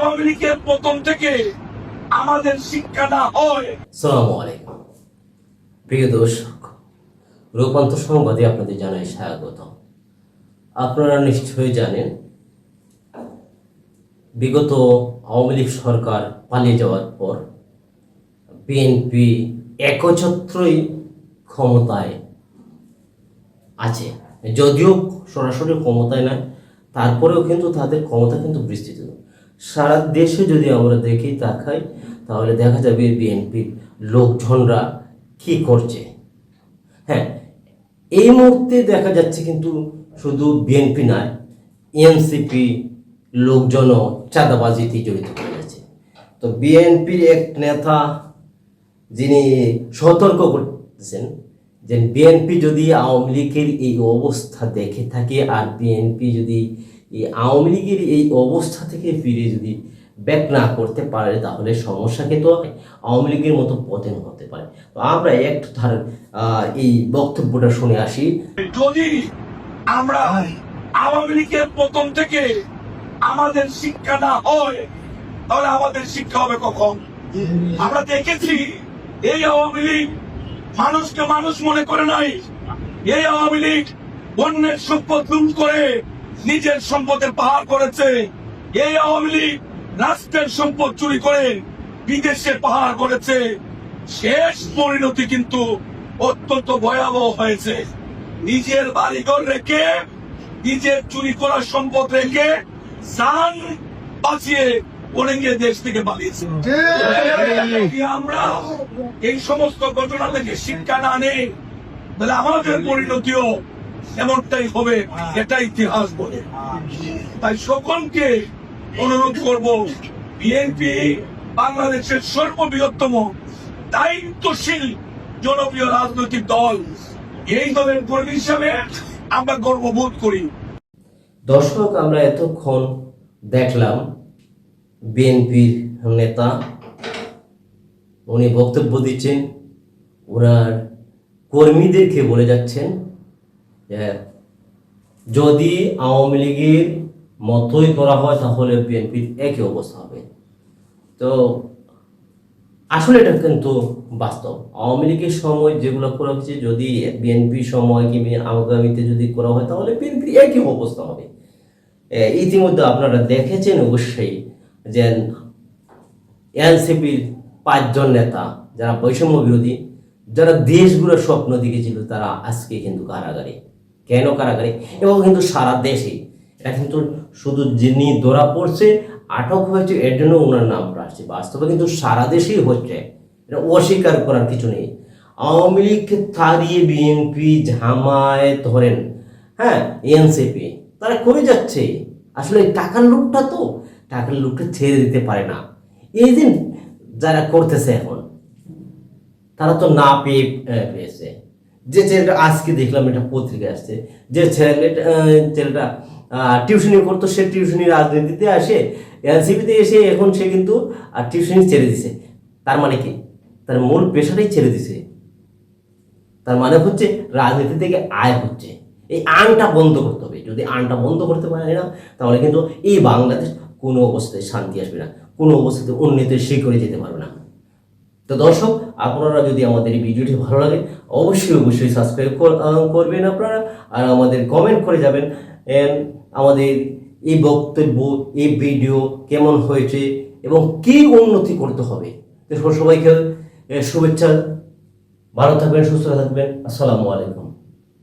আওয়ামী লীগের প্রথম থেকে আমাদের শিক্ষা না হয়। আসসালামু আলাইকুম প্রিয় দর্শক, রূপান্তর সংবাদে আপনাদের জানাই স্বাগত। আপনারা নিশ্চয়ই জানেন, বিগত আওয়ামী লীগ সরকার পালিয়ে যাওয়ার পর বিএনপি একচ্ছত্রই ক্ষমতায় আছে। যদিও সরাসরি ক্ষমতায় নয়, তারপরেও কিন্তু তাদের ক্ষমতা কিন্তু বিস্তৃত। সারা দেশে যদি আমরা দেখি তাকাই, তাহলে দেখা যাবে বিএনপির লোকজনরা কি করছে। হ্যাঁ, এই মুহূর্তে দেখা যাচ্ছে কিন্তু শুধু বিএনপি নয়, এনসিপি লোকজনও চাঁদাবাজিতে জড়িত হয়ে যাচ্ছে। তো বিএনপির এক নেতা যিনি সতর্ক করতেছেন যে বিএনপি যদি আওয়ামী লীগের এই অবস্থা দেখে থাকে, আর বিএনপি যদি এই আওয়ামী লীগের এই অবস্থা থেকে ফিরে যদি ব্যাক না করতে পারে, তাহলে সমস্যা কিন্তু আওয়ামী লীগের মতো পতন হতে পারে। তো আমরা একটু তার এই বক্তব্যটা শুনে আসি। যদি আমরা আওয়ামী লীগের প্রথম থেকে আমাদের শিক্ষা না হয়, তাহলে আমাদের শিক্ষা হবে কখন? আমরা দেখেছি এই আওয়ামী লীগ মানুষকে মানুষ মনে করে নাই। এই আওয়ামী লীগ অন্যের সম্পদ লুট করে নিজের সম্পদের পাহাড় করেছে। এই আওয়ামী লীগ রাষ্ট্রের সম্পদ চুরি করে বিদেশে পাহাড় করেছে। শেষ পরিণতি কিন্তু অত্যন্ত ভয়াবহ হয়েছে। নিজের বাড়িঘর রেখে, নিজের চুরি করা সম্পদ রেখে জান বাঁচিয়ে গিয়ে দেশ থেকে পালিয়েছে। আমরা এই সমস্ত ঘটনা থেকে শিক্ষা না নেই, তাহলে আমাদের পরিণতিও এমনটাই হবে, এটা ইতিহাস বলে। তাই সকলকে অনুরোধ করব, বিএনপি বাংলাদেশের সর্ববৃহত্তম দায়িত্বশীল জনপ্রিয় রাজনৈতিক দল। এই দলের কর্মী হিসাবে আমরা গর্ববোধ করি। দর্শক, আমরা এতক্ষণ দেখলাম বিএনপির নেতা, উনি বক্তব্য দিচ্ছেন, ওনার কর্মীদেরকে বলে যাচ্ছেন যে যদি আওয়ামী লীগের মতোই করা হয় তাহলে বিএনপির একই অবস্থা হবে। তো আসলে এটা কিন্তু বাস্তব। আওয়ামী লীগের সময় যেগুলো করা হচ্ছে, যদি বিএনপির সময় কি আগামীতে যদি করা হয়, তাহলে বিএনপির একই অবস্থা হবে। ইতিমধ্যে আপনারা দেখেছেন অবশ্যই যে এনসিপির 5 জন নেতা যারা বৈষম্য বিরোধী, যারা দেশগুলোর স্বপ্ন দেখেছিল, তারা আজকে কিন্তু কারাগারে। কেন কারাগারে? এবং কিন্তু সারা দেশে এটা কিন্তু শুধু যিনি ধরা পড়ছে, আটক হয়েছে, এর জন্য ওনার নামটা আসছে। বাস্তবে কিন্তু সারা দেশেই হচ্ছে, এটা অস্বীকার করার কিছু নেই। আওয়ামী লীগকে তাড়িয়ে বিএনপি, জামায়াত ধরেন, হ্যাঁ, এনসিপি, তারা করে যাচ্ছে। আসলে টাকার লোকটা তো টাকার লোকটা ছেড়ে দিতে পারে না। এই দিন যারা করতেছে এখন, তারা তো না পেয়েছে। যে ছেলেটা আজকে দেখলাম, এটা পত্রিকায় আসছে, যে ছেলেটা টিউশনি করতো, সে টিউশনি রাজনীতিতে আসে, এনসিপিতে এসে এখন সে কিন্তু টিউশনি ছেড়ে দিছে। তার মানে কি? তার মূল পেশাটাই ছেড়ে দিছে। তার মানে হচ্ছে রাজনীতি থেকে আয় হচ্ছে। এই আনটা বন্ধ করতে হবে। যদি আনটা বন্ধ করতে পারে না, তাহলে কিন্তু এই বাংলাদেশ কোনো অবস্থায় শান্তি আসবে না, কোনো অবস্থাতে উন্নতির শিখরে যেতে পারবে না। তো দর্শক, আপনারা যদি আমাদের এই ভিডিওটি ভালো লাগে, অবশ্যই সাবস্ক্রাইব করবেন আপনারা, আর আমাদের কমেন্ট করে যাবেন আমাদের এই বক্তব্য, এই ভিডিও কেমন হয়েছে এবং কি উন্নতি করতে হবে। তো সবাইকে শুভেচ্ছা, ভালো থাকবেন, সুস্থ থাকবেন। আসসালামু আলাইকুম।